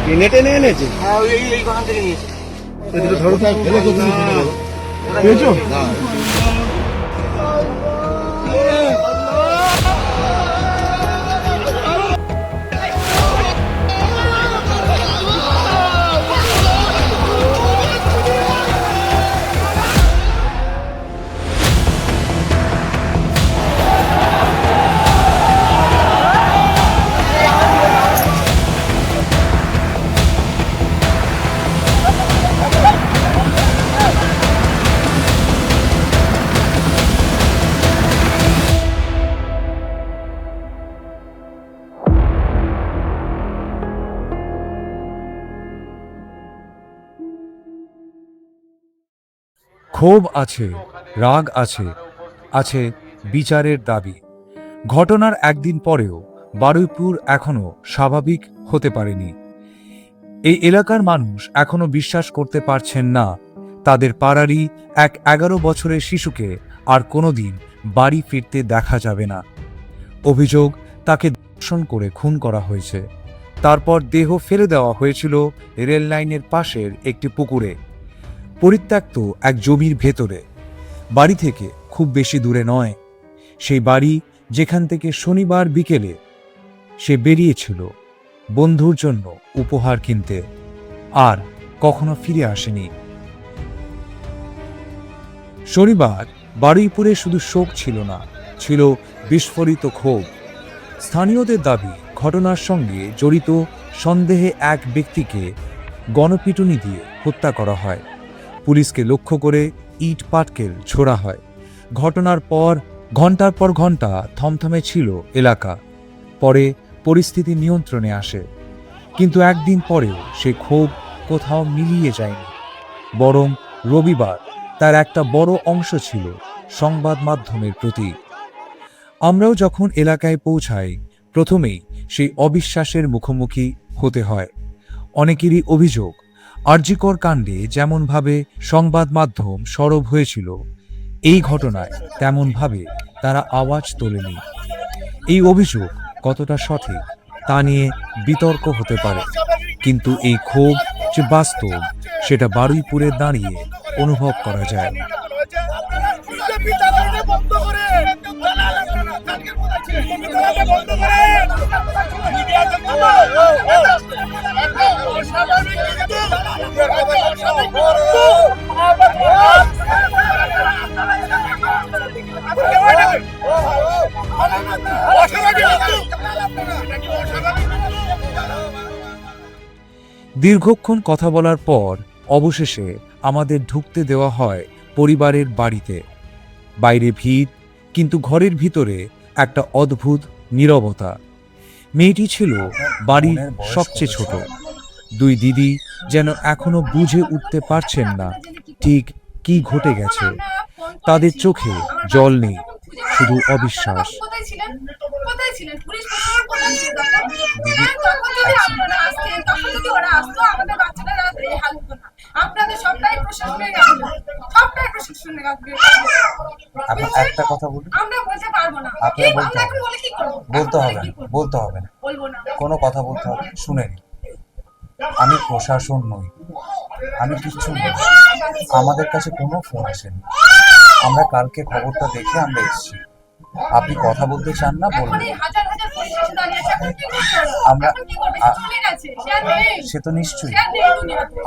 টেনে টেনে এনেছে। হ্যাঁ এই ওখান থেকে নিয়েছে। এদিকে ধরো তো, ফেলে কোথায় ফেলে দেবো? পেয়েছো? না। ক্ষোভ আছে, রাগ আছে, আছে বিচারের দাবি। ঘটনার একদিন পরেও বারুইপুর এখনো স্বাভাবিক হতে পারেনি। এই এলাকার মানুষ এখনো বিশ্বাস করতে পারছেন না তাদের পাড়ারই এক 11 বছরের শিশুকে আর কোনোদিন বাড়ি ফিরতে দেখা যাবে না। অভিযোগ, তাকে ধর্ষণ করে খুন করা হয়েছে। তারপর দেহ ফেলে দেওয়া হয়েছিল রেল লাইনের পাশের একটি পুকুরে, পরিত্যক্ত এক জমির ভেতরে। বাড়ি থেকে খুব বেশি দূরে নয়। সেই বাড়ি যেখান থেকে শনিবার বিকেলে সে বেরিয়েছিল বন্ধুর জন্য উপহার কিনতে, আর কখনো ফিরে আসেনি। শনিবার বারুইপুরে শুধু শোক ছিল না, ছিল বিস্ফোরিত ক্ষোভ। স্থানীয়দের দাবি, ঘটনার সঙ্গে জড়িত সন্দেহে এক ব্যক্তিকে গণপিটুনি দিয়ে হত্যা করা হয়। পুলিশকে লক্ষ্য করে ইট পাটকেল ছোড়া হয়। ঘটনার পর ঘন্টার পর ঘন্টা থমথমে ছিল এলাকা। পরে পরিস্থিতি নিয়ন্ত্রণে আসে, কিন্তু একদিন পরেও সে ক্ষোভ কোথাও মিলিয়ে যায়নি। বরং রবিবার তার একটা বড় অংশ ছিল সংবাদ মাধ্যমের প্রতি। আমরাও যখন এলাকায় পৌঁছাই, প্রথমেই সেই অবিশ্বাসের মুখোমুখি হতে হয়। অনেকেরই অভিযোগ, আরজিকর কাণ্ডে যেমনভাবে সংবাদ মাধ্যম সরব হয়েছিল, এই ঘটনায় তেমনভাবে তারা আওয়াজ তোলেনি। এই অভিযোগ কতটা সঠিক তা নিয়ে বিতর্ক হতে পারে, কিন্তু এই ক্ষোভ যে বাস্তব সেটা বারুইপুরে দাঁড়িয়ে অনুভব করা যায়। দীর্ঘক্ষণ কথা বলার পর অবশেষে আমাদের ঢুকতে দেওয়া হয় পরিবারের বাড়িতে। বাইরে ভিড়, কিন্তু ঘরের ভিতরে একটা অদ্ভুত নীরবতা। মেয়েটি ছিল বাড়ির সবচেয়ে ছোট। দুই দিদি যেন এখনো বুঝে উঠতে পারছেন না ঠিক কি ঘটে গেছে। তাদের চোখে জল নেই, শুধু অবিশ্বাস। একটা কথা বলি, বলতে হবে না, কোনো কথা বলতে হবে, শুনে নি। আমি প্রশাসন নই, আমি কিচ্ছু নই, আমাদের কাছে কোনো ফোন আসেনি। আমরা কালকে খবরটা দেখে আমরা এসেছি। আপনি কথা বলতে চান না বলুন। আমরা সে তো নিশ্চয়ই,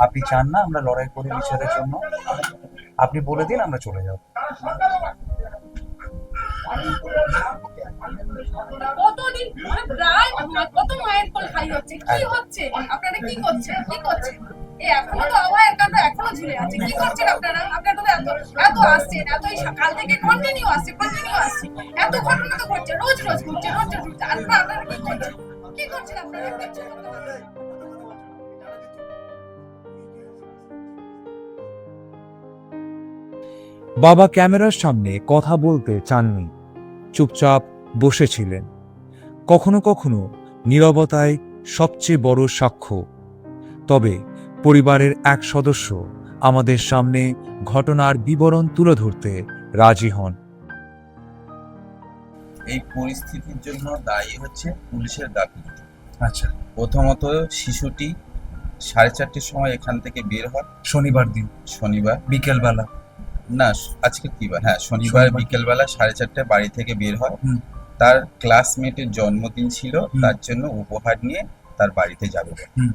আপনি চান না আমরা লড়াই করি বিচারের জন্য, আপনি বলে দিন, আমরা চলে যাব। কতদিন প্রায় কত মায়ের কোল খালি হচ্ছে, কি হচ্ছে আপনারা, কি করছেন, কি করছেন? এখনো তো অভয়ের কাণ্ড এখনো ঝুলে আছে, কি করছেন আপনারা? আপনারা তো এত আসছেন, এত সকাল থেকে কন্টিনিউ আসছে, এত ঘটনা তো ঘটছে, রোজ ঘটছে, আপনারা কি করছেন, কি করছেন আপনারা? বাবা ক্যামেরার সামনে কথা বলতে চাননি, চুপচাপ বসেছিলেন। কখনো কখনো নীরবতায় সবচেয়ে বড় সাক্ষ্য। তবে পরিবারের এক সদস্য আমাদের সামনে ঘটনার বিবরণ তুলে ধরতে রাজি হন। এই পরিস্থিতির জন্য দায়ী হচ্ছে পুলিশের গাফিলতি। আচ্ছা, প্রথমত শিশুটি 4:30-র সময় এখান থেকে বের হয় শনিবার দিন শনিবার। বিকেলবেলা। না, আজকে কি বার? হ্যাঁ, শনিবার শনিবার। বিকেলবেলা 4:30টায় বাড়ি থেকে বের হয়। হুম। তার ক্লাসমেটের জন্মদিন ছিল, হুম। তার জন্য উপহার নিয়ে তার বাড়িতে যাবে। হুম।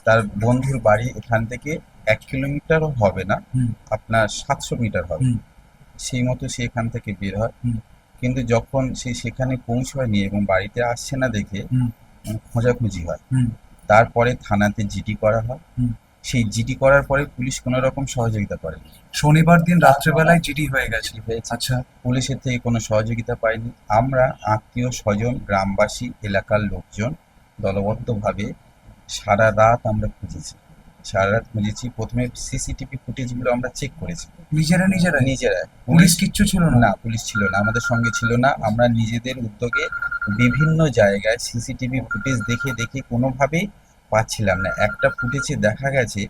তার বন্ধুর বাড়ি এখান থেকে 1 কিলোমিটারও হবে না, হুম। আপনার 700 মিটার হবে। হুম। সেই মতো সে এখান থেকে বের হয়। হুম। কিন্তু যখন সে সেখানে পৌঁছয়নি এবং বাড়িতে আসছে না দেখে হুম। খোঁজাখুঁজি হয়। হুম। তারপরে থানাতে জিডি করা হয়। হুম। সেই জিডি করার পরে পুলিশ কোনো রকম সহযোগিতা করেনি। শনিবার দিন রাত্রেবেলায় জিডি হয়ে গেছে। জিডি হয়েছে। আচ্ছা। পুলিশের থেকে কোনো সহযোগিতা পাইনি। আমরা আত্মীয় স্বজন, গ্রামবাসী, এলাকার লোকজন দলবদ্ধভাবে সারা রাত আমরা খুঁজেছি। সারা রাত খুঁজেছি। প্রথমে সিসিটিভি ফুটেজগুলো আমরা চেক করেছি নিজেরাই নিজেরা। পুলিশ কিচ্ছু ছিল না? না, পুলিশ ছিল না, আমাদের সঙ্গে ছিল না। আমরা নিজেদের উদ্যোগে বিভিন্ন জায়গায় সিসিটিভি ফুটেজ দেখে দেখে কোনোভাবেই পাচ্ছিলাম না। একটা ফুটেজে দেখা গেছে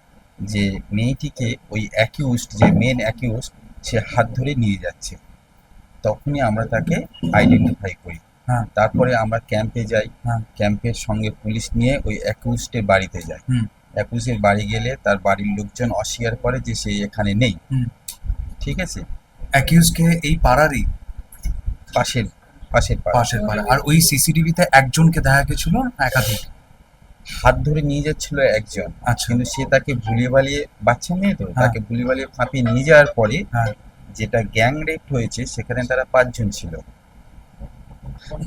যে মেয়েটিকে ওই অ্যাকিউজড, যে মেন অ্যাকিউজড, সে হাত ধরে নিয়ে যাচ্ছে। তখনই আমরা তাকে আইডেন্টিফাই করি। হ্যাঁ। তারপরে আমরা ক্যাম্পে যাই। হ্যাঁ। ক্যাম্পের সঙ্গে পুলিশ নিয়ে ওই অ্যাকিউজডের বাড়িতে যাই। হুম। অ্যাকিউজের বাড়ি গেলে তার বাড়ির লোকজন অস্বীকার করে যে সে এখানে নেই। হুম। ঠিক আছে, অ্যাকিউজকে এই পাড়ারই? পাশের পাড়া। পাশের পাড়া। আর ওই সিসিটিভিতে একজনকে দেখা গেছিল না একাধিক? হাত ধরে নিয়ে যাচ্ছিল একজন। আচ্ছা। কিন্তু সে তাকে ভুলিয়ে বালিয়ে, বাচ্চা মেয়ে তো, হ্যাঁ। তাকে ভুলিয়ে বালিয়ে ফাঁপিয়ে নিয়ে যাওয়ার পরে হ্যাঁ। যেটা গ্যাং রেপ হয়েছে সেখানে তারা 5 জন ছিল।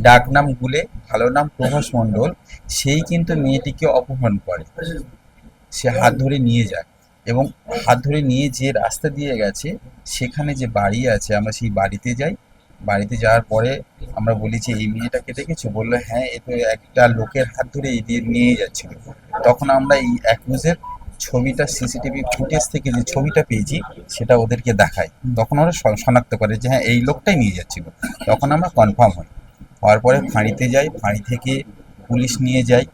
ডাক নাম গুলে, ভালো নাম প্রভাস মণ্ডল, সেই কিন্তু মেয়েটিকে অপহরণ করে। সে হাত ধরে নিয়ে যায় এবং হাত ধরে নিয়ে যে রাস্তা দিয়ে গেছে সেখানে যে বাড়ি আছে, আমরা সেই বাড়িতে যাই। বাড়িতে যাওয়ার পরে আমরা বলি যে এই মেয়েটাকে দেখেছো? বললো হ্যাঁ, এ তো একটা লোকের হাত ধরে এই দিয়ে নিয়ে যাচ্ছিল। তখন আমরা এই অ্যাকিউজের ছবিটা, সিসিটিভি ফুটেজ থেকে যে ছবিটা পেয়েছি সেটা ওদেরকে দেখাই। তখন ওরা শনাক্ত করে যে হ্যাঁ, এই লোকটাই নিয়ে যাচ্ছিল। তখন আমরা কনফার্ম হই। হওয়ার পরে ফাঁড়িতে যাই, ফাঁড়ি থেকে পুলিশ নিয়ে যাই।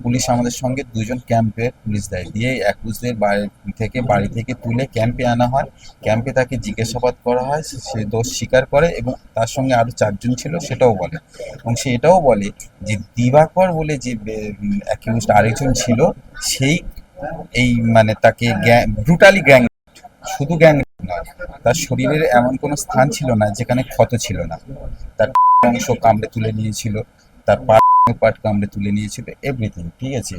পুলিশ আমাদের সঙ্গে 2 জন ক্যাম্পের পুলিশ দেয়, দিয়ে অ্যাকিউজদের বাড়ি থেকে তুলে ক্যাম্পে আনা হয়। ক্যাম্পে তাকে জিজ্ঞাসাবাদ করা হয়, সে দোষ স্বীকার করে এবং তার সঙ্গে আরো 4 জন ছিল সেটাও বলে। এবং সে এটাও বলে যে দিবাকর বলে যে অ্যাকিউজড আরেকজন ছিল, সেই এই মানে তাকে ব্রুটালি গ্যাং, শুধু গ্যাং নয়, তার শরীরের এমন কোনো স্থান ছিল না যেখানে ক্ষত ছিল না। তার অংশ কামড়ে তুলে নিয়েছিল, তার পাট কামড়ে তুলে নিয়েছিল, এভরিথিং, ঠিক আছে,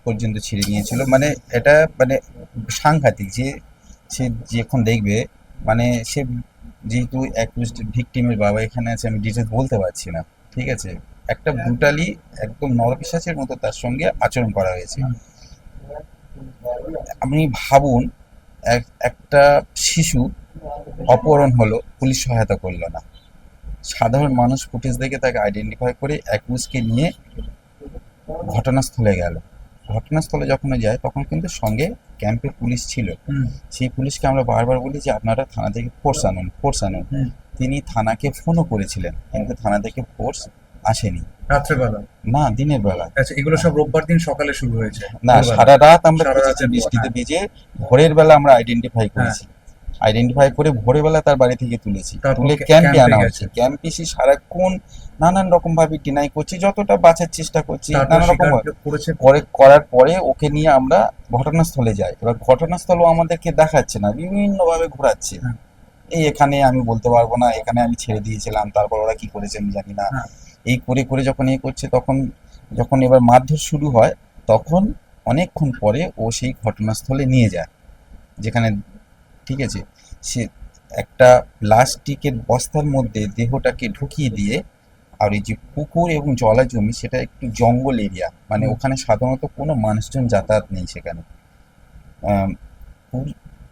পর্যন্ত ছিঁড়ে নিয়েছিল। মানে এটা মানে সাংঘাতিক। যে সে যখন দেখবে, মানে সে যেহেতু অ্যাকিউজড ভিকটিমের বাবা এখানে আছে, আমি ডিটেলস বলতে পারছি না, ঠিক আছে। একটা ব্রুটালি, একদম নরপিশাচের মতো তার সঙ্গে আচরণ করা হয়েছে। আপনি ভাবুন, একটা শিশু অপহরণ হলো, পুলিশ সহায়তা করলো না। সাধারণ মানুষ ফুটেজ দেখে তাকে আইডেন্টিফাই করে অ্যাকিউজকে নিয়ে ঘটনাস্থলে গেল। ঘটনাস্থলে যখন যায় তখন কিন্তু সঙ্গে ক্যাম্পে পুলিশ ছিল। সেই পুলিশকে আমরা বারবার বলি যে আপনারা থানা থেকে ফোর্স আনুন। তিনি থানাকে ফোনও করেছিলেন, কিন্তু থানা থেকে ফোর্স আসেনি। রাত্রেবেলা না, দিনের বেলা। আচ্ছা, এগুলো সব রোববার দিন সকালে শুরু হয়েছে? না, সারা রাত আমরা সারা খুঁজেছি, রাতের পর, বৃষ্টিতে হ্যাঁ। ভিজে। ভোরের বেলা আমরা আইডেন্টিফাই করেছি। আইডেন্টিফাই করে ভোরের বেলা তার বাড়ি থেকে তুলেছি, তারপর তুলে ক্যাম্পে ক্যাম্পে আনা গেছে। হয়েছে। ক্যাম্পে এসে সারাক্ষণ নানান রকম ভাবে ডিনাই করছি, যতটা বাঁচার চেষ্টা করছি, তারপর নানা রকম স্বীকার করেছে। করার পরে ওকে নিয়ে আমরা ঘটনাস্থলে যাই। এবার ঘটনাস্থলও আমাদেরকে দেখাচ্ছে না, বিভিন্ন ভাবে ঘোরাচ্ছে। হ্যাঁ। এই এখানে আমি বলতে পারবো না, এখানে আমি ছেড়ে দিয়েছিলাম, তারপর ওরা কি করেছে আমি জানি না। হ্যাঁ। এই করে করে যখন করছে, তখন যখন এবার মারধর শুরু হয়, তখন অনেকক্ষণ পরে ও সেই ঘটনাস্থলে নিয়ে যায়, যেখানে, ঠিক আছে, সে একটা প্লাস্টিকের বস্তার মধ্যে দেহটাকে ঢুকিয়ে দিয়ে, আর এই যে পুকুর এবং জলা জমি, সেটা একটু জঙ্গল এরিয়া, মানে ওখানে সাধারণত কোনো মানুষজন যাতায়াত নেই সেখানে।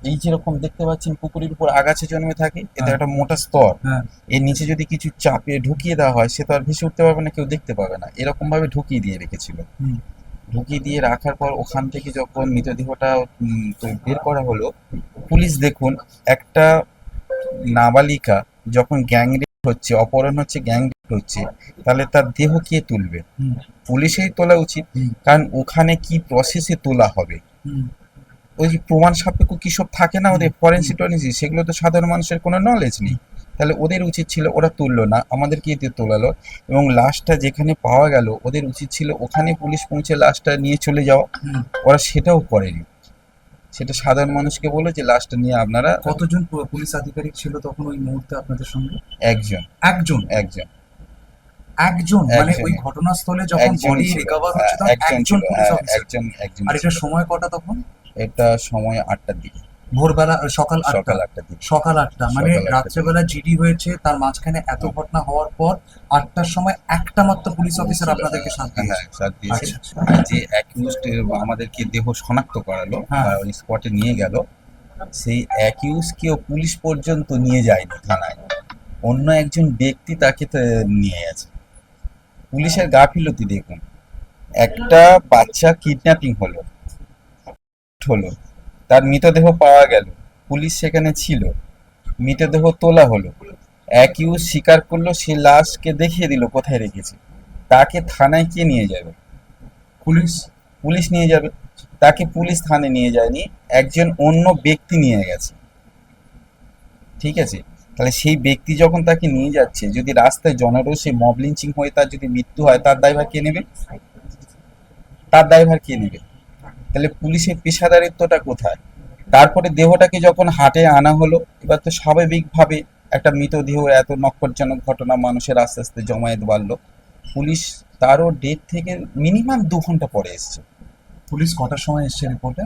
এই যেরকম দেখতে পাচ্ছেন পুকুরের উপর আগাছা জন্মে থাকে, এতে একটা মোটা স্তর, এর নিচে যদি কিছু চাপে ঢুকিয়ে দেওয়া হয়, সে তো আর ভেসে উঠতে পারবে না, কেউ দেখতে পাবে না, এরকম ভাবে ঢুকিয়ে দিয়ে রেখেছিল। ঢুকিয়ে দিয়ে রাখার পর ওখান থেকে যখন মৃতদেহটা বের করা হলো, পুলিশ দেখুন, একটা নাবালিকা যখন গ্যাং রেপ হচ্ছে, অপহরণ হচ্ছে, গ্যাং রেপ হচ্ছে, তাহলে তার দেহ কে তুলবে? পুলিশেই তোলা উচিত, কারণ ওখানে কি প্রসেসে তোলা হবে, ওই যে প্রমাণ সাপেক্ষ কি সব থাকে না ওদের, ফরেনসিক টরেন্সিক, সেগুলো তো সাধারণ মানুষের কোনো নলেজ নেই। তাহলে ওদের উচিত ছিল, ওরা তুললো না, আমাদেরকে দিয়ে তোলালো, এবং লাশটা যেখানে পাওয়া গেল ওদের উচিত ছিল ওখানে পুলিশ পৌঁছে লাশটা নিয়ে চলে যাওয়া। ওরা সেটাও করেনি। সেটা সাধারণ মানুষকে বলে যে লাশটা নিয়ে আপনারা। কতজন পুলিশ আধিকারিক ছিল তখন ওই মুহূর্তে আপনাদের সঙ্গে? একজন। একজন? একজন। একজন মানে একজন। ওই ঘটনাস্থলে যখন একজন বডি ছিল। রিকভার হচ্ছে তখন একজন একজন ছিল। Police officer. একজন আর এটা ছিল। সময় কটা তখন? এটা সময় 8টার দিকে, ভোরবেলা, সকাল 8টা? সকাল 8টার দিকে। সকাল 8টা মানে সকাল 8টা। রাত্রেবেলা জিডি হয়েছে, তার মাঝখানে এত ঘটনা হওয়ার পর 8টার সময় একটা মাত্র পুলিশ অফিসার আপনাদেরকে সাথ দিয়েছে? হ্যাঁ, সাথ দিয়েছে। আচ্ছা। আর যে অ্যাকিউজড আমাদেরকে দেহ শনাক্ত করালো, হ্যাঁ। ওই স্পটে নিয়ে গেল, সেই অ্যাকিউজকেও পুলিশ পর্যন্ত নিয়ে যায়নি থানায়, অন্য একজন ব্যক্তি তাকে নিয়ে গেছে। পুলিশের গাফিলতি দেখুন, একটা বাচ্চা কিডন্যাপিং হলো, তার মৃতদেহ পাওয়া গেল, পুলিশ সেখানে ছিল, মৃতদেহ তোলা হলো, অ্যাকিউজ স্বীকার করলো, সে লাশকে দেখিয়ে দিল কোথায় রেখেছে, তাকে থানায় কে নিয়ে যাবে? পুলিশ নিয়ে যাবে। তাকে পুলিশ থানায় নিয়ে যায়নি, একজন অন্য ব্যক্তি নিয়ে গেছে। ঠিক আছে, তাহলে সেই ব্যক্তি যখন তাকে নিয়ে যাচ্ছে, যদি রাস্তায় জনরোষে মব লিঞ্চিং হয়ে তার যদি মৃত্যু হয়, তার দায়ভার কে নেবে? তাহলে পুলিশের পেশাদারিত্বটা কোথায়? তারপরে দেহটাকে যখন হাটে আনা হলো, এবার তো স্বাভাবিকভাবে একটা মৃতদেহ, এত নক্করজনক ঘটনা, মানুষের আস্তে আস্তে জমায়েত বাড়লো, পুলিশ তারও ডেট থেকে মিনিমাম 2 ঘন্টা পরে এসছে। পুলিশ কটার সময় এসছে রিপোর্টে?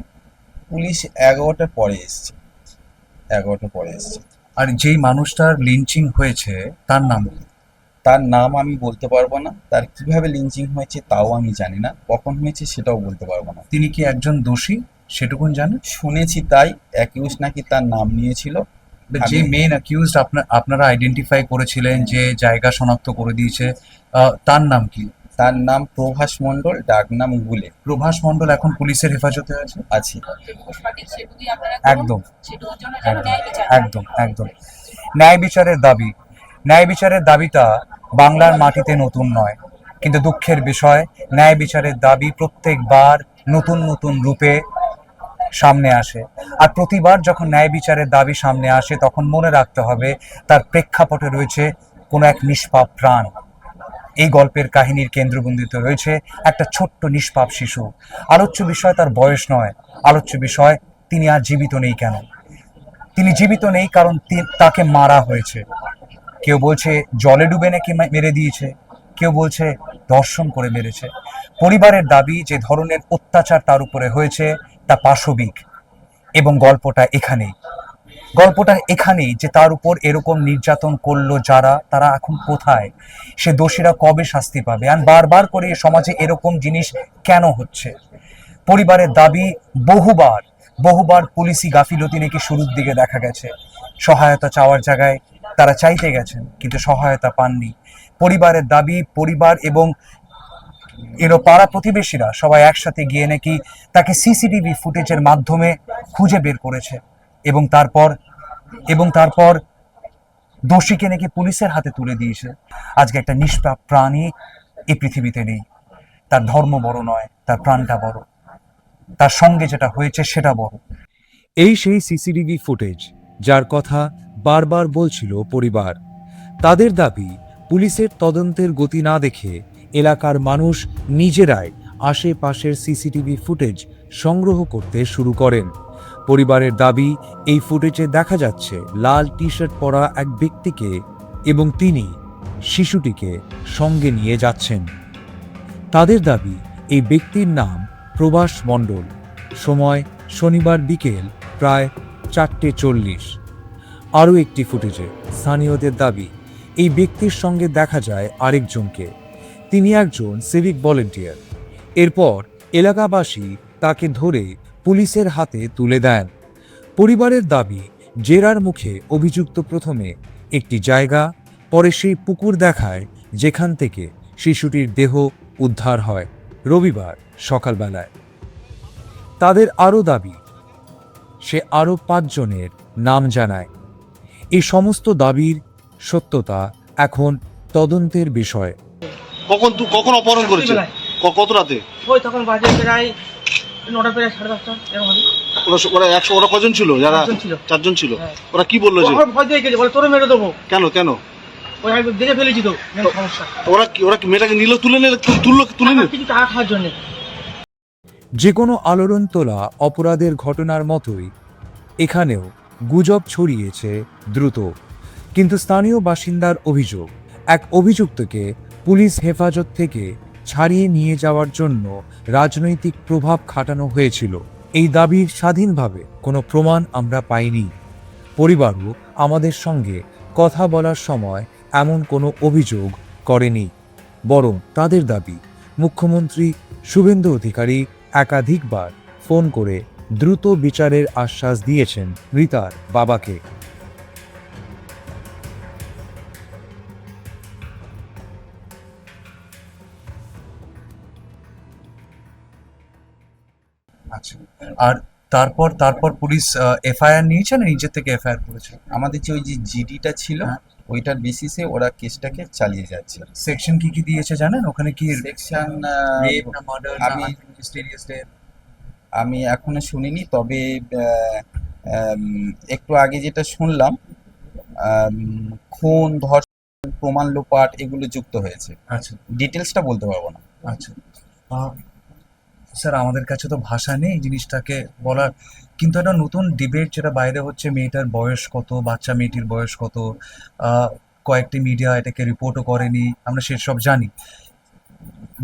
পুলিশ 11টার পরে এসছে। আর যেই মানুষটার লিঞ্চিং হয়েছে তার নাম কি? তার নাম আমি বলতে পারবো না, তার কিভাবে লিঞ্চিং হয়েছে তাও আমি জানি না, কখন হয়েছে সেটাও বলতে পারবো না। তিনি কি একজন দোষী সেটুকুন জানেন? শুনেছি তাই, অ্যাকিউজ নাকি তার নাম নিয়েছিল। যে মেইন অ্যাকিউজড আপনারা আইডেন্টিফাই করেছিলেন, যে জায়গা শনাক্ত করে দিয়েছে, তার নাম কি? তার নাম প্রভাস মণ্ডল, ডাক নাম গুলে। প্রভাস মণ্ডল এখন পুলিশের হেফাজতে আছে? একদম একদম একদম। ন্যায় বিচারের দাবিটা বাংলার মাটিতে নতুন নয়, কিন্তু দুঃখের বিষয় ন্যায় বিচারের দাবি প্রত্যেকবার নতুন নতুন রূপে সামনে আসে। আর প্রতিবার যখন ন্যায় বিচারের দাবি সামনে আসে তখন মনে রাখতে হবে তার প্রেক্ষাপটে রয়েছে কোনো এক নিষ্পাপ প্রাণ। এই গল্পের কাহিনীর কেন্দ্রবিন্দুতে রয়েছে একটা ছোট্ট নিষ্পাপ শিশু। আলোচ্য বিষয় তার বয়স নয়, আলোচ্য বিষয় তিনি আর জীবিত নেই কেন। তিনি জীবিত নেই কারণ তাকে মারা হয়েছে। কেউ বলছে জলে ডুবে নাকি মেরে দিয়েছে, কেউ বলছে ধর্ষণ করে মেরেছে। পরিবারের দাবি যে ধরনের অত্যাচার তার উপরে হয়েছে তা পাশবিক, এবং গল্পটা এখানেই যে তার উপর এরকম নির্যাতন করলো যারা, তারা এখন কোথায়, সে দোষীরা কবে শাস্তি পাবে, আর বারবার করে সমাজে এরকম জিনিস কেন হচ্ছে। পরিবারের দাবি বহুবার পুলিশি গাফিলতি নাকি শুরুর দিকে দেখা গেছে। সহায়তা চাওয়ার জায়গায় তারা চাইতে গেছেন কিন্তু সহায়তা পাননি। পরিবারের দাবি, পরিবার এবং পাড়া প্রতিবেশীরা সবাই একসাথে গিয়ে নাকি তাকে সিসিটিভি ফুটেজের মাধ্যমে খুঁজে বের করেছে, এবং তারপর দোষীকে নাকি পুলিশের হাতে তুলে দিয়েছে। আজকে একটা নিষ্পাপ প্রাণী এই পৃথিবীতে নেই। তার ধর্ম বড় নয়, তার প্রাণটা বড়, তার সঙ্গে যেটা হয়েছে সেটা বড়। এই সেই সিসিটিভি ফুটেজ যার কথা বারবার বলছিল পরিবার। তাদের দাবি, পুলিশের তদন্তের গতি না দেখে এলাকার মানুষ নিজেরাই আশেপাশের সিসিটিভি ফুটেজ সংগ্রহ করতে শুরু করেন। পরিবারের দাবি, এই ফুটেজে দেখা যাচ্ছে লাল টি শার্ট পরা এক ব্যক্তিকে, এবং তিনি শিশুটিকে সঙ্গে নিয়ে যাচ্ছেন। তাদের দাবি, এই ব্যক্তির নাম প্রভাস মণ্ডল। সময় শনিবার বিকেল প্রায় 4:40। আরও একটি ফুটেজে স্থানীয়দের দাবি, এই ব্যক্তির সঙ্গে দেখা যায় আরেকজনকে, তিনি একজন সিভিক ভলেন্টিয়ার। এরপর এলাকাবাসী তাকে ধরে পুলিশের হাতে তুলে দেন। পরিবারের দাবি, জেরার মুখে অভিযুক্ত প্রথমে একটি জায়গা, পরে সেই পুকুর দেখায় যেখান থেকে শিশুটির দেহ উদ্ধার হয় রবিবার সকালবেলায়। তাদের আরও দাবি, সে আরও 5 জনের নাম জানায়। এই সমস্ত দাবির সত্যতা এখন তদন্তের বিষয়। কখন অপহরণ করেছে? কত রাতে? ওই তখন বাজে প্রায় 9টা, প্রায় 10:30 এরকম হবে। ওরা কজন ছিল যারা? 4 জন ছিল। 4 জন ছিল। হ্যাঁ। ওরা কি বললো যে? ওরা ভয় দিয়ে গেছে, বলে তোরে মেরে দেবো। কেন কেন? ওই আমি দেখে ফেলেছি তো, মেন সমস্যা। ওরা কি মেয়েটাকে তুলে নিল? কিছু টাকা খাওয়ার জন্য। যে কোনো আলোড়ন তোলা অপরাধের ঘটনার মতোই এখানেও গুজব ছড়িয়েছে দ্রুত। কিন্তু স্থানীয় বাসিন্দার অভিযোগ, এক অভিযুক্তকে পুলিশ হেফাজত থেকে ছাড়িয়ে নিয়ে যাওয়ার জন্য রাজনৈতিক প্রভাব খাটানো হয়েছিল। এই দাবির স্বাধীনভাবে কোনো প্রমাণ আমরা পাইনি। পরিবারও আমাদের সঙ্গে কথা বলার সময় এমন কোনো অভিযোগ করেনি। বরং তাদের দাবি, মুখ্যমন্ত্রী শুভেন্দু অধিকারী একাধিকবার ফোন করে দ্রুত বিচারের আশ্বাস দিয়েছেন রিতার বাবাকে। আচ্ছা, আর তারপর পুলিশ এফআইআর নিয়েছে না নিজের থেকে এফআইআর করেছে? আমাদের যে ওই যে জিডিটা ছিল, হ্যাঁ। ওইটার বেসিসে ওরা কেসটাকে চালিয়ে যাচ্ছে। সেকশন কি দিয়েছে জানেন? ওখানে কি সেকশন রেপ না মার্ডার না আমি- মিস্টেরিয়াস ডেথ? আমি এখনো শুনিনি, তবে একটু আগে যেটা শুনলাম, খুন, ধর্ষণ, প্রমাণ লোপাট এগুলো যুক্ত হয়েছে। আচ্ছা ডিটেলসটা বলতে পারবো না। আচ্ছা স্যার, আমাদের কাছে তো ভাষা নেই জিনিসটাকে বলার, কিন্তু একটা নতুন ডিবেট যেটা বাইরে হচ্ছে, মেয়েটার বয়স কত, বাচ্চা মেয়েটির বয়স কত, কয়েকটি মিডিয়া এটাকে রিপোর্টও করেনি, আমরা সেসব জানি।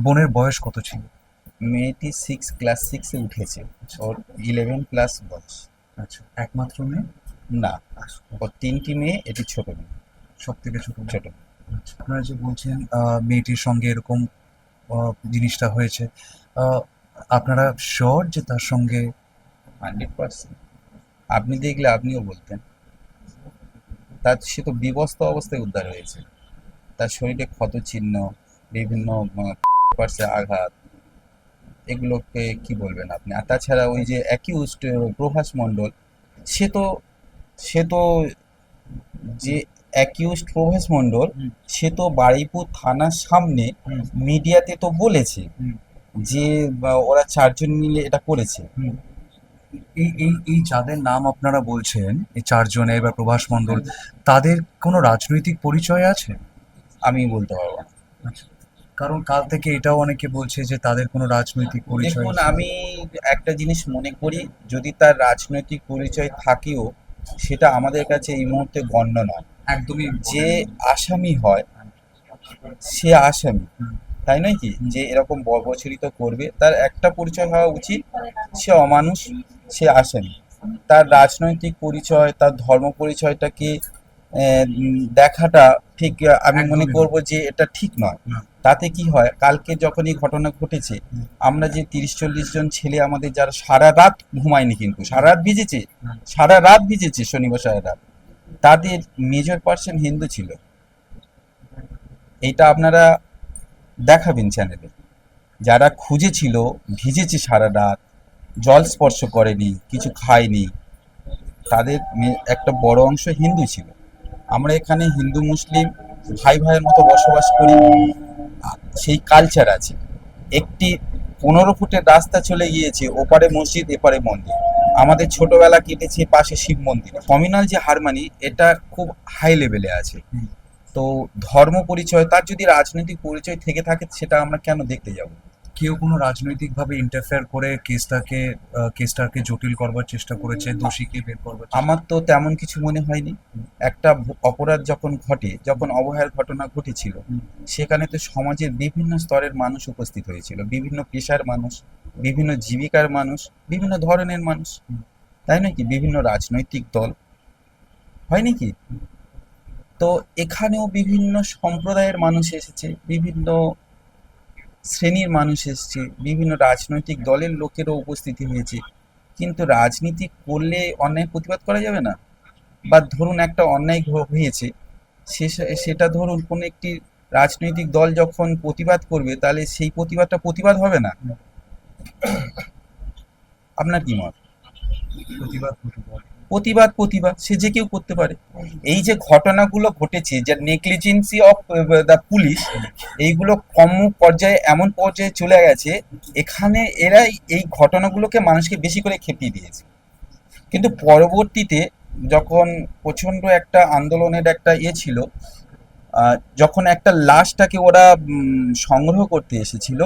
বোনের বয়স কত ছিল? মেয়েটি ক্লাস 6-এ উঠেছে, ওর 11+ বয়স। আচ্ছা, একমাত্র মেয়ে? না, ওর 3টি মেয়ে, এটি ছোট মেয়ে। সব থেকে ছোট মেয়ে। ছোট। আচ্ছা, আপনারা যে বলছেন মেয়েটির সঙ্গে এরকম জিনিসটা হয়েছে, আপনারা শিওর যে তার সঙ্গে? 100%। আপনি দেখলে আপনিও বলতেন। সে তো বিবস্ত্র অবস্থায় উদ্ধার হয়েছে, তার শরীরে ক্ষত চিহ্ন, বিভিন্ন পার্শ্বে আঘাত, এগুলোকে কি বলবেন আপনি? আর তাছাড়া ওই যে অ্যাকিউজড প্রভাস মণ্ডল, সে তো যে অ্যাকিউজড প্রভাস মণ্ডল, সে তো বারুইপুর থানার সামনে মিডিয়াতে তো বলেছে যে ওরা 4 জন মিলে এটা করেছে। এই যাদের নাম আপনারা বলছেন, এই 4 জনের বা প্রভাস মণ্ডল, তাদের কোনো রাজনৈতিক পরিচয় আছে? আমি বলতে পারবো না। কারণ কাল থেকে এটাও অনেকে বলছে যে তাদের কোনো রাজনৈতিক পরিচয় দেখুন, আছে। আমি একটা জিনিস মনে করি, যদি তার রাজনৈতিক পরিচয় থাকেও, সেটা আমাদের কাছে এই মুহূর্তে গণ্য নয়। একদমই যে আসামি হয়, সে আসামি, তাই নয় কি? যে এরকম বর্বরচিত করবে, তার একটা পরিচয় হওয়া উচিত, সে অমানুষ, সে আসামি। তার রাজনৈতিক পরিচয়, তার ধর্ম পরিচয়টাকে দেখাটা ঠিক, আমি মনে করব যে এটা ঠিক নয়। তাতে কি হয়, কালকে যখন এই ঘটনা ঘটেছে, আমরা যে 30-40 জন ছেলে আমাদের, যারা সারা রাত ঘুমায়নি, কিন্তু সারা রাত ভিজেছে শনিবার সারা রাত, তাদের মেজর পার্সেন্ট হিন্দু ছিল। এইটা আপনারা দেখাবেন চ্যানেলে। যারা খুঁজেছিল, ভিজেছে সারা রাত, জল স্পর্শ করেনি, কিছু খায়নি, তাদের একটা বড় অংশ হিন্দু ছিল। আমরা এখানে হিন্দু মুসলিম ভাই ভাইয়ের মতো বসবাস করি, সেই কালচার আছে। একটি 15 ফুটের রাস্তা চলে গিয়েছে, ওপারে মসজিদ, এপারে মন্দির। আমাদের ছোটবেলা কেটেছে পাশে শিব মন্দির। কমিউনাল যে হারমানি, এটা খুব হাই লেভেলে আছে। তো ধর্ম পরিচয়, তার যদি রাজনৈতিক পরিচয় থেকে থাকে, সেটা আমরা কেন দেখতে যাব? কেউ কোনো রাজনৈতিকভাবে ইন্টারফেয়ার করে কেসটাকে জটিল করবার চেষ্টা করেছে, দোষীকে বের করবার চেষ্টা? আমার তো তেমন কিছু মনে হয়নি। একটা অপরাধ যখন ঘটে, যখন অবহেলার ঘটনা ঘটেছিল, সেখানে তো সমাজের বিভিন্ন স্তরের মানুষ উপস্থিত হয়েছিল, বিভিন্ন পেশার মানুষ, বিভিন্ন জীবিকার মানুষ, বিভিন্ন ধরনের মানুষ, তাই নয় কি? বিভিন্ন রাজনৈতিক দল, হয় নাকি? তো এখানেও বিভিন্ন সম্প্রদায়ের মানুষ এসেছে, বিভিন্ন শ্রেণীর মানুষ এসেছে, বিভিন্ন রাজনৈতিক দলের লোকেরও উপস্থিতি হয়েছে। কিন্তু রাজনীতি করলে অন্যায় প্রতিবাদ করা যাবে না? বা ধরুন একটা অন্যায় হয়েছে, সেটা ধরুন কোনো একটি রাজনৈতিক দল যখন প্রতিবাদ করবে, তাহলে সেই প্রতিবাদ হবে না? আপনার কি মত? প্রতিবাদ সে যে কেউ করতে পারে। এই যে ঘটনাগুলো ঘটেছে, যে নেগলিজেন্সি অফ দ্য পুলিশ, এইগুলো কম পর্যায়ে, এমন পর্যায়ে চলে গেছে, এখানে এরা এই ঘটনাগুলোকে মানুষকে বেশি করে খেপিয়ে দিয়েছে। কিন্তু পরবর্তীতে যখন প্রচন্ড একটা আন্দোলনের একটা ছিল, যখন একটা লাশটাকে ওরা সংগ্রহ করতে এসেছিল,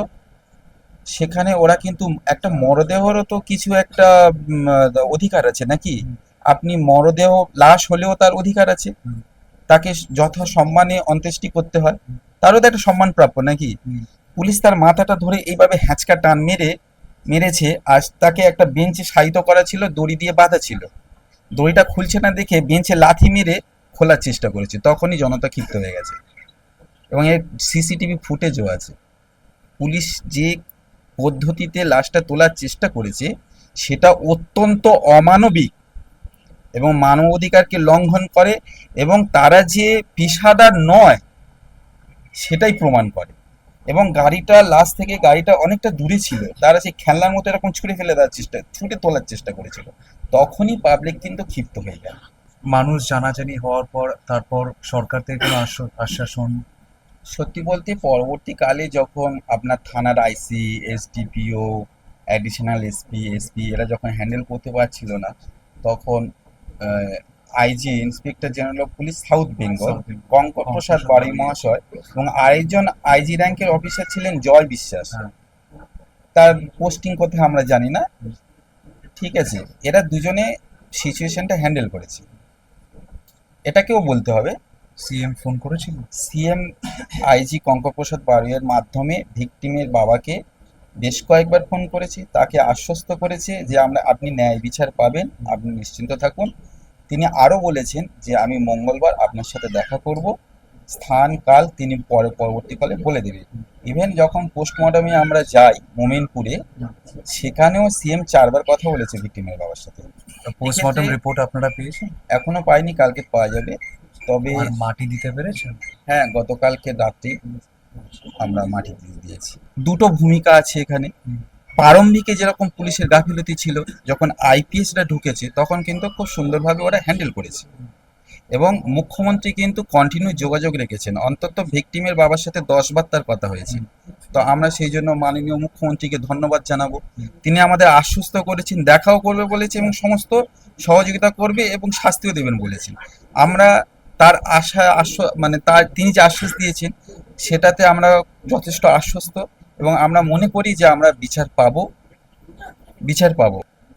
সেখানে ওরা কিন্তু একটা মরদেহেরও তো কিছু একটা অধিকার আছে নাকি? আপনি মরদেহ লাশ হলেও তার অধিকার আছে, তাকে যথা সম্মানে অন্ত্যেষ্টি করতে হয়, তারও তো একটা সম্মান প্রাপ্য নাকি? পুলিশ তার মাথাটা ধরে এইভাবে হ্যাঁচকা টান মেরেছে, আর তাকে একটা বেঞ্চে শায়িত করা ছিল, দড়ি দিয়ে বাঁধা ছিল, দড়িটা খুলছে না দেখে বেঞ্চে লাথি মেরে খোলার চেষ্টা করেছে, তখনই জনতা ক্ষিপ্ত হয়ে গেছে। এবং এর সিসিটিভি ফুটেজও আছে। পুলিশ যে পদ্ধতিতে লাশটা তোলার চেষ্টা করেছে সেটা অত্যন্ত অমানবিক এবং মানবাধিকারকে লঙ্ঘন করে, এবং তারা যে পেশাদার নয় সেটাই প্রমাণ করে। এবং গাড়িটা লাশ থেকে গাড়িটা অনেকটা দূরে ছিল, তারা সেই খেলনার মতো এরকম ছুঁড়ে ফেলে দেওয়ার ছুটে তোলার চেষ্টা করেছিল, তখনই পাবলিক কিন্তু ক্ষিপ্ত হয়ে গেল। মানুষ জানাজানি হওয়ার পর তারপর সরকার থেকে কোনো আশ্বাসন? সত্যি বলতে পরবর্তীকালে যখন আপনার থানার আইসি, এসডিপিও, অ্যাডিশনাল এসপি এরা যখন হ্যান্ডেল করতে পারছিল না, তখন IG, inspector general of police south Bengal, Kankar Prasad Bari মহাশয়, এবং আরেকজন আইজি র্যাঙ্কের অফিসার ছিলেন জয় বিশ্বাস, তার পোস্টিং কোথায় আমরা জানি না, ঠিক আছে, এরা দুজনে সিচুয়েশনটা হ্যান্ডেল করেছে, এটাকেও বলতে হবে। সিএম ফোন করেছিল? সিএম আইজি কঙ্কর প্রসাদ বাড়িয়ার মাধ্যমে ভিকটিমের বাবাকে বেশ কয়েকবার ফোন করেছে, তাকে আশ্বস্ত করেছে যে আপনি ন্যায় বিচার পাবেন, আপনি নিশ্চিন্ত থাকুন। তিনি আরও বলেছেন যে আমি মঙ্গলবার আপনার সাথে দেখা করব, স্থান কাল তিনি পরবর্তীকালে বলে দেবে। ইভেন যখন পোস্টমর্টমে আমরা যাই মোমিনপুরে, সেখানেও সিএম 4 বার কথা বলেছে ভিকটিমের বাবার সাথে। পোস্টমর্টম রিপোর্ট আপনারা পেয়েছেন? এখনো পাইনি, কালকে পাওয়া যাবে। তবে মাটি দিতে পেরেছেন? হ্যাঁ, গতকালকে রাত্রে আমরা মাটি দিয়ে দিয়েছি। দুটো ভূমিকা আছে এখানে। প্রারম্ভিকে যেরকম পুলিশের গাফিলতি ছিল, যখন আইপিএসরা ঢুকেছে তখন কিন্তু খুব সুন্দরভাবে ওরা হ্যান্ডেল করেছে, এবং মুখ্যমন্ত্রী কিন্তু কন্টিনিউ যোগাযোগ রেখেছেন, অন্তত ভিকটিমের বাবার সাথে 10 বার তার কথা হয়েছে। তো আমরা সেই জন্য মাননীয় মুখ্যমন্ত্রীকে ধন্যবাদ জানাবো। তিনি আমাদের আশ্বস্ত করেছেন, দেখাও করবে বলেছে, এবং সমস্ত সহযোগিতা করবে এবং শাস্তিও দেবেন বলেছেন। আমরা তার তিনি যে আশ্বাস দিয়েছেন সেটাতে আমরা যথেষ্ট আশ্বস্ত, এবং আমরা মনে করি যে আমরা বিচার পাবো।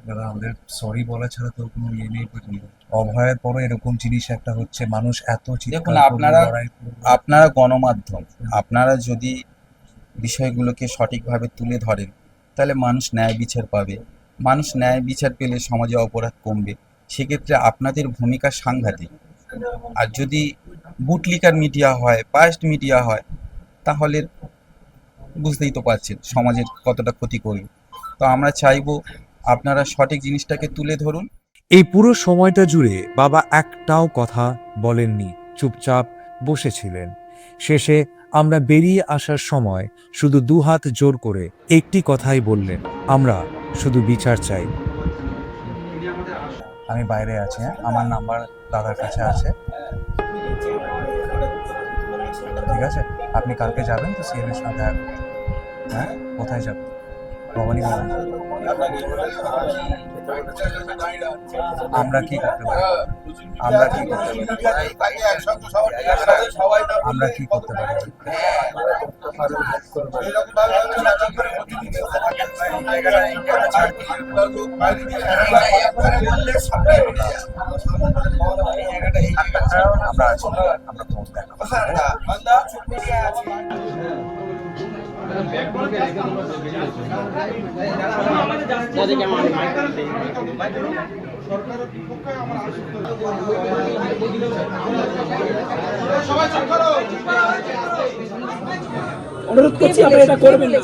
দাদা, আমাদের সরি বলা ছাড়া তো কোনো ইয়ে নেই। অভয়ের পরও এরকম জিনিস একটা হচ্ছে, মানুষ এত দেখুন, আপনারা গণমাধ্যম, আপনারা যদি বিষয়গুলোকে সঠিকভাবে তুলে ধরেন তাহলে মানুষ ন্যায় বিচার পাবে, মানুষ ন্যায় বিচার পেলে সমাজে অপরাধ কমবে। সেক্ষেত্রে আপনাদের ভূমিকা সাংঘাতিক। আর যদি বুটলিকার মিডিয়া হয়, পাস্ট মিডিয়া হয়, তাহলে বুঝতেই তো পারছেন সমাজের কতটা ক্ষতি করবে। তো আমরা চাইবো আপনারা সঠিক জিনিসটাকে তুলে ধরুন। এই পুরো সময়টা জুড়ে বাবা একটাও কথা বলেননি, চুপচাপ বসেছিলেন। শেষে আমরা বেরিয়ে আসার সময় শুধু দুহাত জোর করে একটি কথাই বললেন, আমরা শুধু বিচার চাই। আমি বাইরে আছি, হ্যাঁ, আমার নাম্বার দাদার কাছে আছে, ঠিক আছে? আপনি কালকে যাবেন তো সিএম এর সাথে দেখা করতে? হ্যাঁ, কোথায় যাবেন? ভবানী ভবন। আমরা কি করতে পারি? আমরা কি করতে পারি? আমরা আছি, আমরা খোঁজ দেখাবো। অনুরোধ করছি আপনারা এটা করবেন না।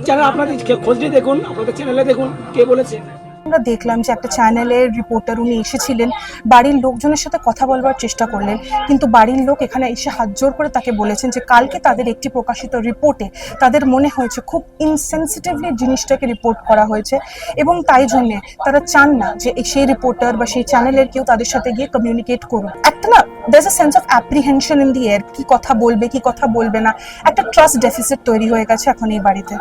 চ্যানেল আপনাদের খোঁজ নিয়ে দেখুন, আপনাদের চ্যানেলে দেখুন কে বলেছে। আমরা দেখলাম যে একটা চ্যানেলের রিপোর্টার উনি এসেছিলেন, বাড়ির লোকজনের সাথে কথা বলবার চেষ্টা করলেন, কিন্তু বাড়ির লোক এখানে এসে হাত জোর করে তাকে বলেছেন যে কালকে তাদের একটি প্রকাশিত রিপোর্টে তাদের মনে হয়েছে খুব ইনসেনসিটিভলি জিনিসটাকে রিপোর্ট করা হয়েছে, এবং তাই জন্যে তারা চান না যে সেই রিপোর্টার বা সেই চ্যানেলের কেউ তাদের সাথে গিয়ে কমিউনিকেট করুন। একটা না, there's a sense of apprehension in the air, কি কথা বলবে কি কথা বলবে না, একটা ট্রাস্ট ডেফিসিট তৈরি হয়ে গেছে এখন এই বাড়িতে।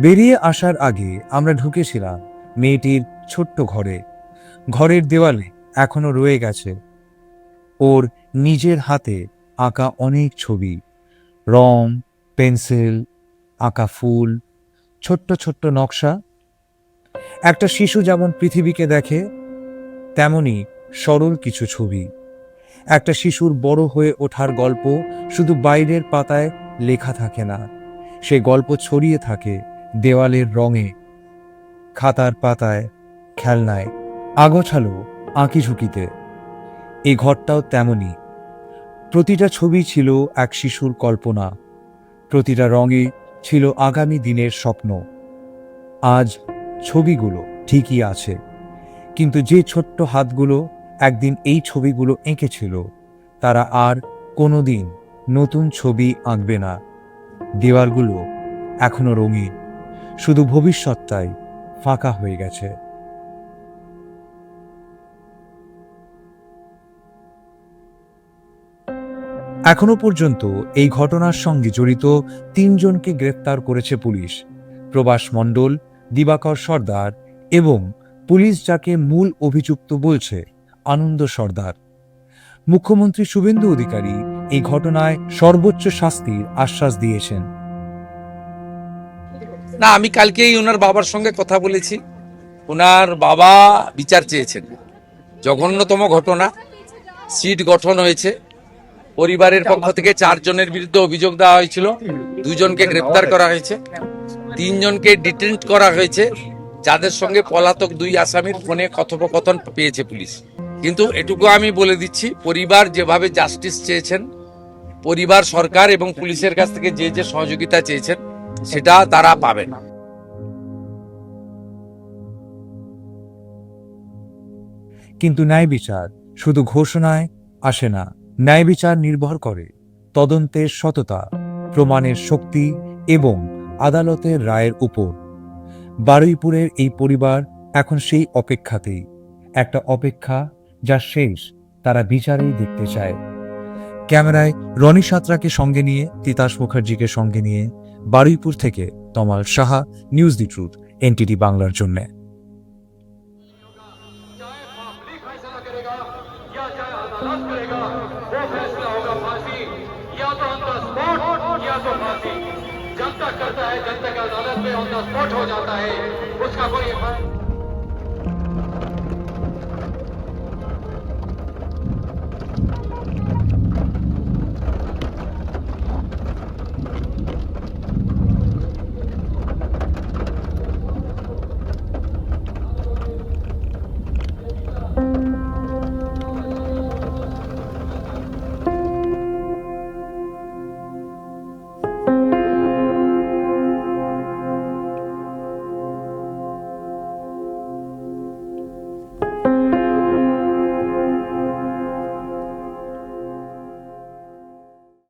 বেরিয়ে আসার আগে আমরা ঢুকেছিলাম মেয়েটির ছোট্ট ঘরে। ঘরের দেওয়ালে এখনো রয়ে গেছে ওর নিজের হাতে আঁকা অনেক ছবি, রং, পেন্সিল, আঁকা ফুল, ছোট্ট ছোট্ট নকশা। একটা শিশু যেমন পৃথিবীকে দেখে, তেমনি সরল কিছু ছবি। একটা শিশুর বড় হয়ে ওঠার গল্প শুধু বাইরের পাতায় লেখা থাকে না, সে গল্প ছড়িয়ে থাকে দেওয়ালের রঙে, খাতার পাতায়, খেলনায়, আগোছালো আঁকিঝুঁকিতে। এই ঘরটাও তেমনি। প্রতিটা ছবি ছিল এক শিশুর কল্পনা, প্রতিটা রঙে ছিল আগামী দিনের স্বপ্ন। আজ ছবিগুলো ঠিকই আছে, কিন্তু যে ছোট্ট হাতগুলো একদিন এই ছবিগুলো এঁকেছিল, তারা আর কোনোদিন নতুন ছবি আঁকবে না। দেওয়ালগুলো এখনো রঙিন, শুধু ভবিষ্যৎটাই ফাঁকা হয়ে গেছে। এখনো পর্যন্ত এই ঘটনার সঙ্গে জড়িত 3 জনকে গ্রেফতার করেছে পুলিশ। প্রভাস মণ্ডল, দিবাকর সর্দার এবং পুলিশ যাকে মূল অভিযুক্ত বলছে, আনন্দ সর্দার। মুখ্যমন্ত্রী শুভেন্দু অধিকারী এই ঘটনায় সর্বোচ্চ শাস্তির আশ্বাস দিয়েছেন। না, আমি কালকেই ওনার বাবার সঙ্গে কথা বলেছি। ওনার বাবা বিচার চেয়েছেন। জঘন্যতম ঘটনা, সিট গঠন হয়েছে। পরিবারের পক্ষ থেকে 4 জনের বিরুদ্ধে অভিযোগ দেওয়া হয়েছিল, 2 জনকে গ্রেপ্তার করা হয়েছে, 3 জনকে ডিটেন্ট করা হয়েছে, যাদের সঙ্গে পলাতক 2 আসামির ফোনে কথোপকথন পেয়েছে পুলিশ। কিন্তু এটুকু আমি বলে দিচ্ছি, পরিবার যেভাবে জাস্টিস চেয়েছেন, পরিবার সরকার এবং পুলিশের কাছ থেকে যে যে সহযোগিতা চেয়েছেন, সেটা তারা পাবেন। কিন্তু ন্যায় বিচার শুধু ঘোষণায় আসে না। ন্যায় বিচার নির্ভর করে তদন্তের সততা, প্রমাণের শক্তি এবং আদালতের রায়ের উপর। বারুইপুরের এই পরিবার এখন সেই অপেক্ষাতেই, একটা অপেক্ষা যা শেষ তারা বিচারেই দেখতে চায়। ক্যামেরায় রনি সাঁতরাকে সঙ্গে নিয়ে, তিতাস মুখার্জিকে সঙ্গে নিয়ে বারুইপুর থেকে তমাল সাহা, নিউজ দি ট্রুথ, এনটিডি বাংলার জন্যে। जनता करता है, जनता की अदालत में ऑन द स्पॉट हो जाता है, उसका कोई